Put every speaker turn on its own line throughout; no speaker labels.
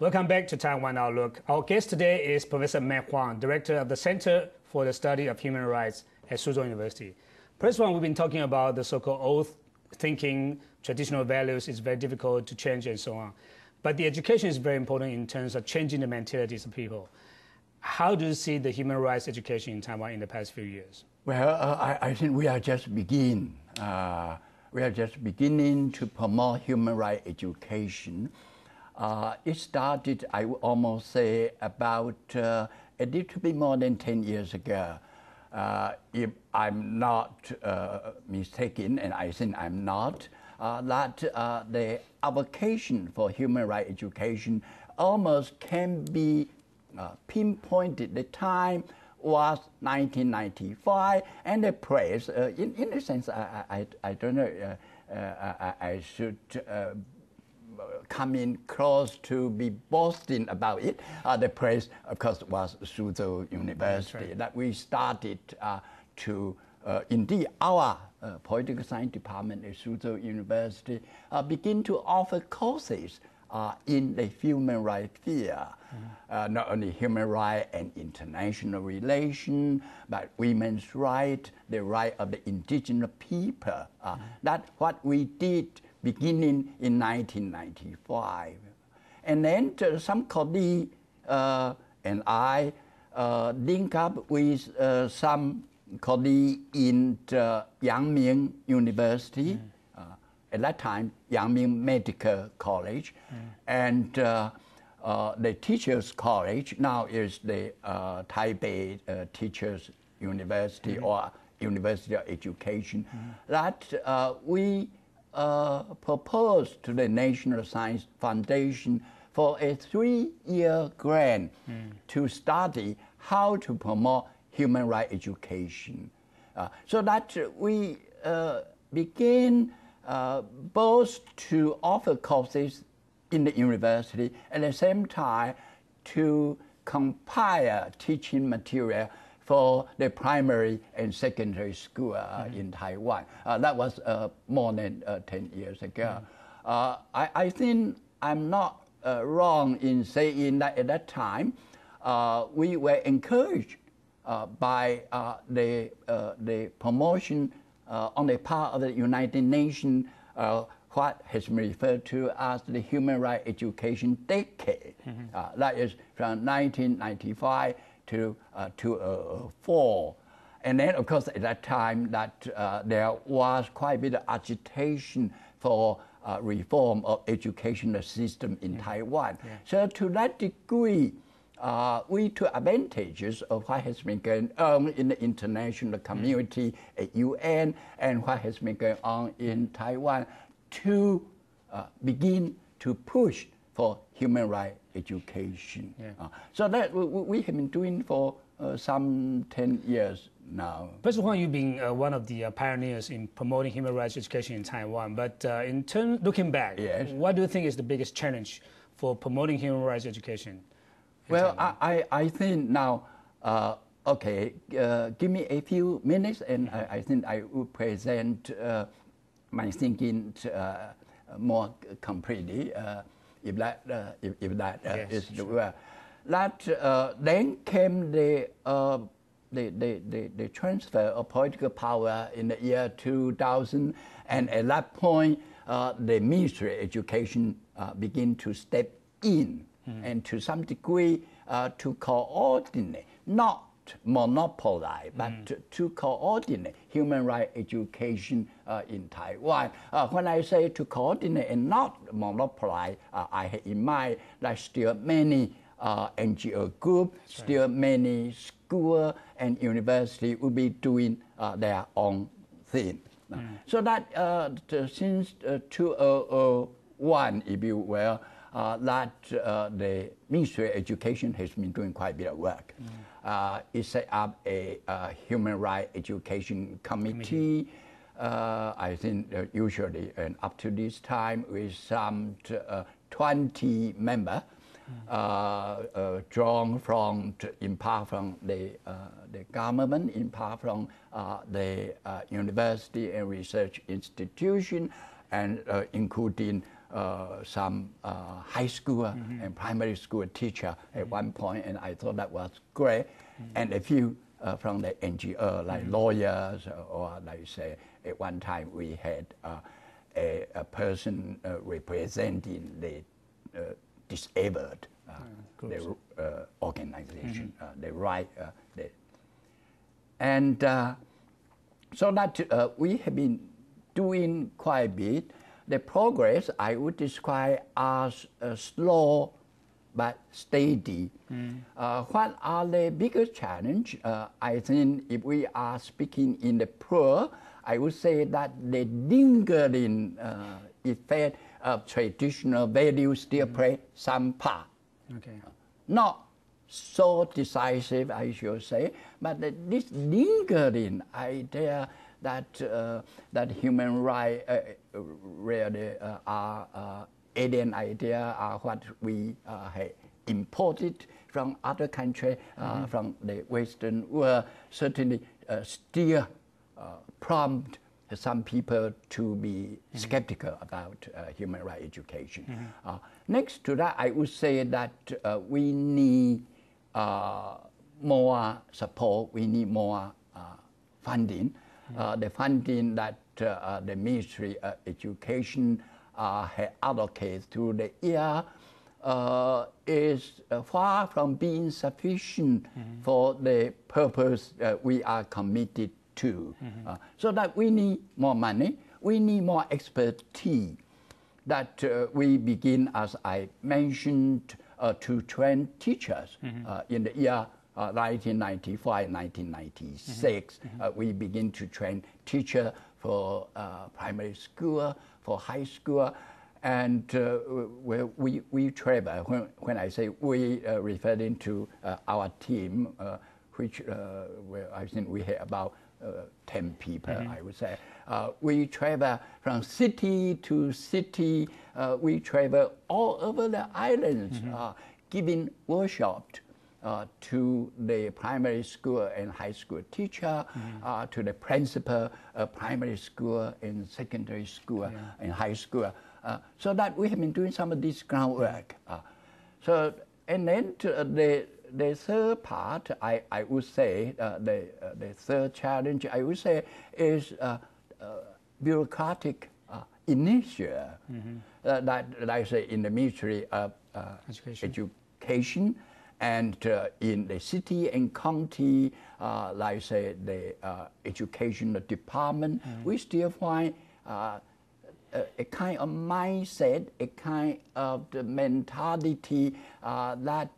Welcome back to Taiwan Outlook. Our guest today is Professor Matt Huang, Director of the Center for the Study of Human Rights at Suzhou University. Professor Huang, we've been talking about the so-called old thinking, traditional values is very difficult to change and so on. But the education is very important in terms of changing the mentalities of people. How do you see the human rights education in Taiwan in the past few years?
Well, I think we are just beginning to promote human rights education. It started, I would almost say, about a little bit more than 10 years ago. If I'm not mistaken, and I think I'm not, that the application for human rights education almost can be pinpointed. The time was 1995, and the press, in a sense, I don't know, I should come in close to be boasting about it. The press, of course, was Suzhou University. Right. That we started to, indeed, our political science department at Suzhou University begin to offer courses in the human rights field. Not only human rights and international relations, but women's rights, the right of the indigenous people. That's what we did beginning in 1995. And then some colleagues and I link up with some colleagues in Yangming University, at that time, Yangming Medical College, and the Teachers College, now is the Taipei Teachers University or University of Education, that we proposed to the National Science Foundation for a 3-year grant to study how to promote human rights education. So that we began both to offer courses in the university, at the same time to compile teaching material for the primary and secondary school in Taiwan. That was more than 10 years ago. I think I'm not wrong in saying that at that time we were encouraged by the promotion on the part of the United Nations, what has been referred to as the Human Rights Education Decade. That is from 1995 to 2004. And then, of course, at that time, that there was quite a bit of agitation for reform of educational system in Taiwan. So to that degree, we took advantages of what has been going on in the international community at UN and what has been going on in Taiwan to begin to push for human rights education. So that we have been doing for some 10 years now.
First of all, you've been one of the pioneers in promoting human rights education in Taiwan. But in turn, looking back, what do you think is the biggest challenge for promoting human rights education?
Well, I think now, okay, give me a few minutes, and I think I will present my thinking more completely, if that is the word. That then came the transfer of political power in the year 2000, and at that point, the Ministry of Education began to step in. And to some degree to coordinate, not monopolize, but to coordinate human rights education in Taiwan. When I say to coordinate and not monopolize, I have in mind that still many NGO groups, still many schools and universities will be doing their own thing. So that since 2001, if you will, that the Ministry of Education has been doing quite a bit of work. It set up a Human Rights Education Committee. I think usually and up to this time with some 20 members drawn from, in part from the government, in part from the university and research institution, and including some high school and primary school teacher at one point, and I thought that was great. And a few from the NGO, like lawyers, or like say, at one time we had a person representing the disabled, the organization, the right, and so that we have been doing quite a bit. The progress I would describe as slow but steady. What are the biggest challenge? I think if we are speaking in the poor, I would say that the lingering effect of traditional values still play some part.
Okay.
Not so decisive, I should say, but this lingering idea that human rights really are alien idea, are what we have imported from other countries, from the Western world, certainly still prompt some people to be skeptical about human rights education. Next to that, I would say that we need more support, we need more funding. The funding that the Ministry of Education has allocated through the year is far from being sufficient for the purpose we are committed to. So that we need more money, we need more expertise, that we begin, as I mentioned, to train teachers in the year 1995, 1996, we begin to train teachers for primary school, for high school, and we travel. When I say we, referring to our team, which I think we have about 10 people, I would say. We travel from city to city. We travel all over the islands, giving workshops to the primary school and high school teacher, to the principal of primary school and secondary school and high school, so that we have been doing some of this groundwork. So, and then the third part, I would say, the third challenge, I would say, is bureaucratic initiative that I say in the Ministry of Education and in the city and county, like say the educational department, we still find a kind of mindset, a kind of the mentality that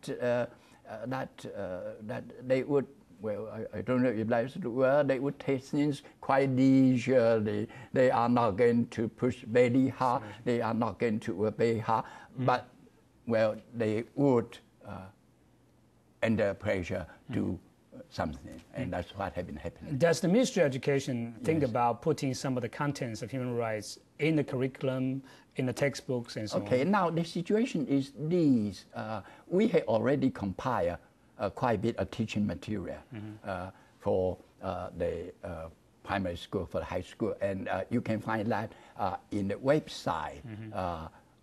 they would, well, I don't know if that's the word, they would take things quite leisurely. They are not going to push very hard. They are not going to obey hard. But, well, they would under pressure do something, and that's what has been happening.
Does the Ministry of Education think about putting some of the contents of human rights in the curriculum, in the textbooks, and so on?
Okay, now the situation is this. We have already compiled quite a bit of teaching material for the primary school, for the high school, and you can find that in the website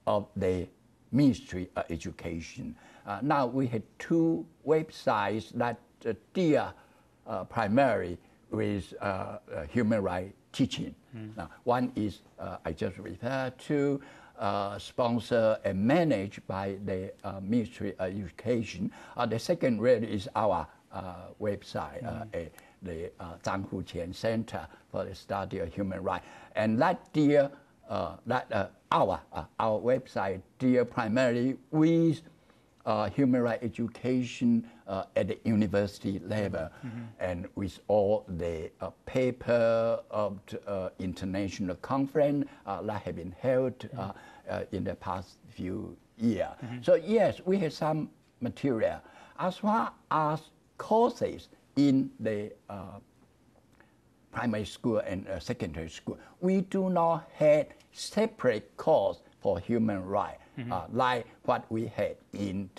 of the Ministry of Education. Now we have two websites that deal primarily with human rights teaching. Now, one is, I just referred to, sponsored and managed by the Ministry of Education. The second really is our website, the Zhang Huqian Center for the Study of Human Rights. And that deal, our website deal primarily with human rights education at the university level, and with all the paper of the international conference that have been held in the past few years. So yes, we have some material. As far as courses in the primary school and secondary school, we do not have separate course for human rights, like what we had in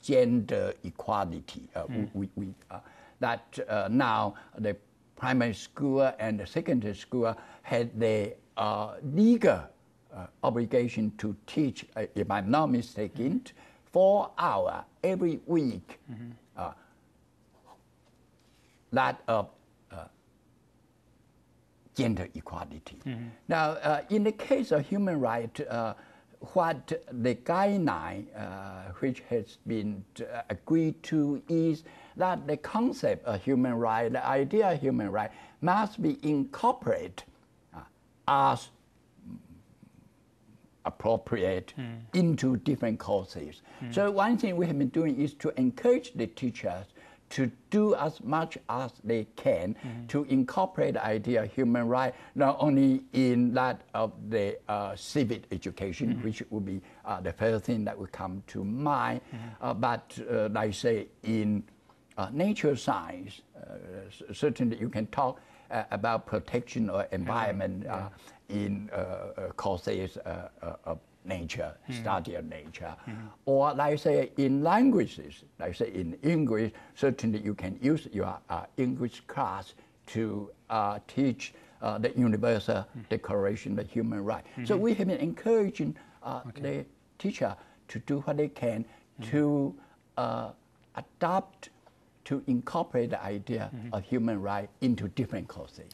gender equality. Now the primary school and the secondary school had the legal obligation to teach, if I'm not mistaken, 4 hours every week, that of gender equality. Now, in the case of human rights, what the guideline which has been agreed to is that the concept of human right, the idea of human right, must be incorporated as appropriate into different courses. So one thing we have been doing is to encourage the teachers to do as much as they can to incorporate the idea of human rights, not only in that of the civic education, which would be the first thing that would come to mind, but like say in nature science, certainly you can talk about protection or environment in courses of nature, study of nature, or like say in languages, like say in English, certainly you can use your English class to teach the Universal Declaration of Human Rights. So we have been encouraging the teacher to do what they can to adopt, to incorporate the idea of human rights into different courses.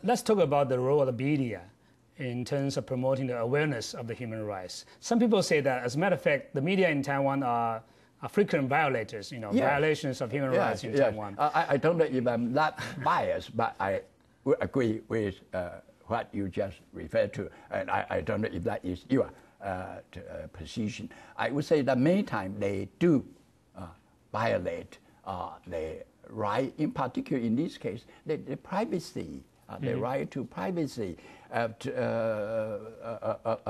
Let's talk about the role of the media in terms of promoting the awareness of the human rights. Some people say that, as a matter of fact, the media in Taiwan are frequent violators, violations of human rights in Taiwan.
I don't know if I'm that biased, but I would agree with what you just referred to, and I don't know if that is your position. I would say that many times they do violate the right, in particular in this case, the privacy, the right to privacy of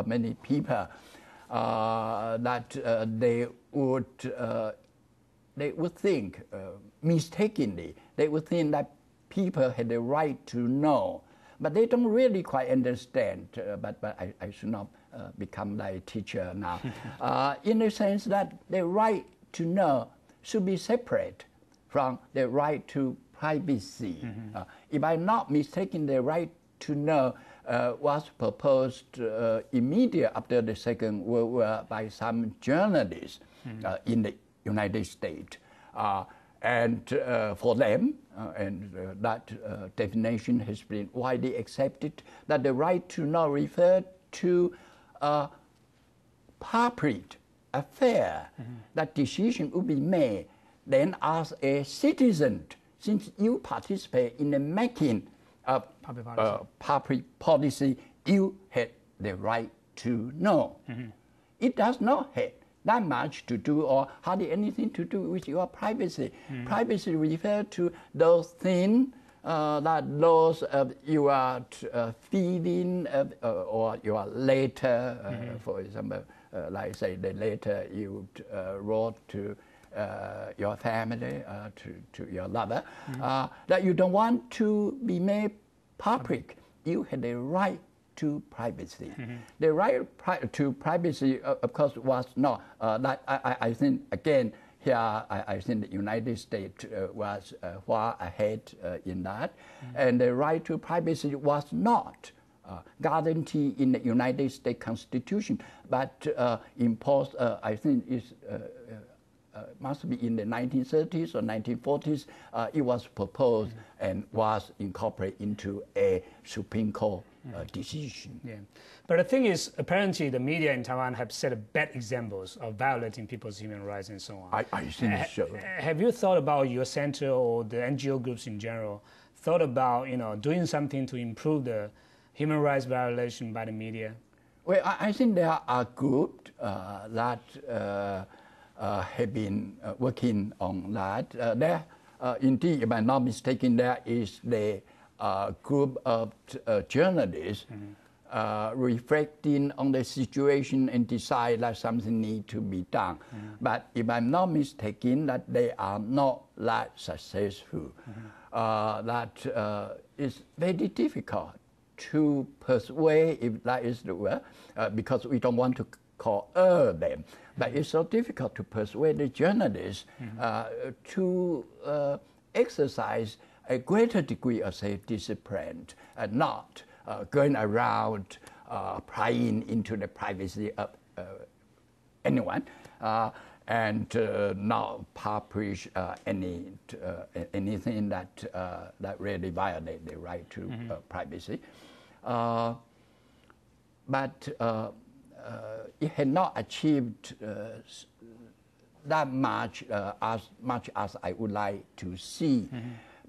many people, that they would think mistakenly, they would think that people had the right to know, but they don't really quite understand. But I should not become like a teacher now. In the sense that the right to know should be separate from the right to privacy. If I'm not mistaken, the right to know was proposed immediately after the Second World War by some journalists in the United States. And for them, and that definition has been widely accepted, that the right to know referred to public affair, that decision would be made. Then as a citizen, since you participate in the making of public policy, you had the right to know. It does not have that much to do or hardly anything to do with your privacy. Privacy refers to those things that those of your feeling or your letter, for example, like say the letter you wrote to your family, to your lover, that you don't want to be made public. You had the right to privacy. The right to privacy, of course, was not. That I think, again, here, I think the United States was far ahead in that. And the right to privacy was not guaranteed in the United States Constitution, but imposed, I think, is must be in the 1930s or 1940s. It was proposed and was incorporated into a Supreme Court decision.
Yeah, but the thing is, apparently the media in Taiwan have set bad examples of violating people's human rights and so on.
I think so.
Have you thought about your center or the NGO groups in general, thought about doing something to improve the human rights violation by the media?
Well, I think there are groups that have been working on that. There, indeed, if I'm not mistaken, there is the group of journalists reflecting on the situation and decide that something needs to be done. But if I'm not mistaken, that they are not that successful. That is very difficult to persuade, if that is the word, because we don't want to coerce them. But it's so difficult to persuade the journalists to exercise a greater degree of self-discipline and not going around prying into the privacy of anyone, and not publish anything that really violate the right to privacy. But it had not achieved that much as I would like to see.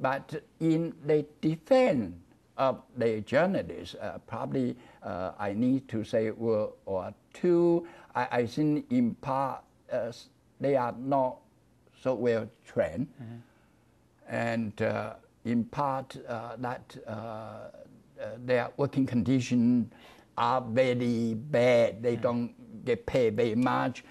But in the defense of the journalists, probably I need to say a word or two. I think in part they are not so well trained, and in part that their working conditions are very bad. They don't get paid very much.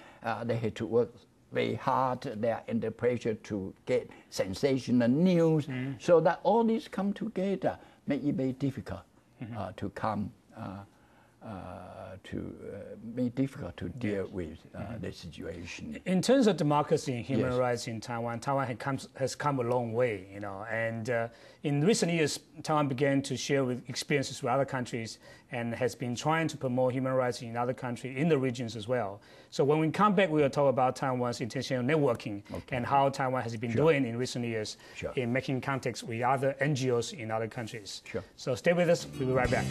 They have to work very hard. They are under pressure to get sensational news. So that all this come together make it very difficult to come make difficult to deal with the situation.
In terms of democracy and human rights in Taiwan, Taiwan has come a long way, you know. And in recent years, Taiwan began to share with experiences with other countries and has been trying to promote human rights in other countries, in the regions as well. So when we come back, we will talk about Taiwan's intentional networking and how Taiwan has been doing in recent years in making contacts with other NGOs in other countries. So stay with us. We'll be right back.